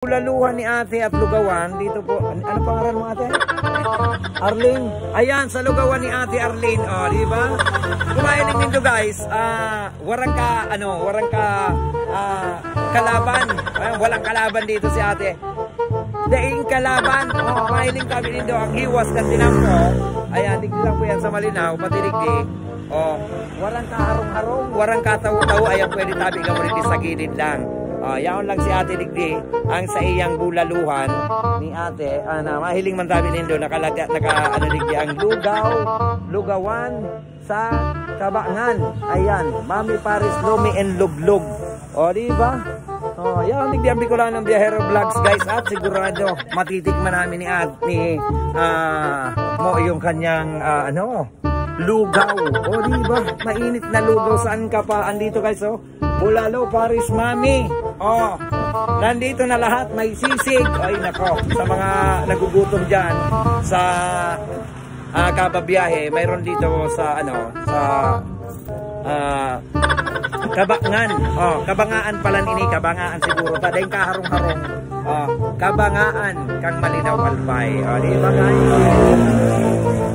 Bulaluhan ni ate at lugawan dito po. Ano pangalan mo ate? Arlene. Ayan sa lugawan ni ate Arlene. Oh, di ba? Kumain din guys. Warang ka kalaban. Walang kalaban dito si ate. Daing kalaban. Oh, kumain kami dito ang hiwas ng tinampo. Ayan, tignan lang po yan sa malinaw, patirigdi. Oh, warang kaharong-harong, warang kataw-taw. Ayan, pwede tabi ka mo rin sa gilid lang. Yaon lang si ate Digdi ang sa iyang bulaluhan ni ate mahiling man tabi nindo Digdi ang lugawan sa Kabangan. Ayan, Mami Paris Lumi and Luglug. O di ba? Yaon Digdi ang Bicolano Biyahero Vlogs guys, at sigurado matitikman namin ni mo yung kanyang lugaw. O di ba? Mainit na lugaw. Saan ka pa? Andito guys, Bulalo Paris Mami. Nandito na lahat, may sisig. Ay nako, sa mga nagugutom diyan sa kababiyahe, mayroon dito sa Kabangan. Kabangaan pala ini, Kabangaan siguro. Tadeng kaharong-harong. Kabangaan kang Malinaw Albay. Di ba guys?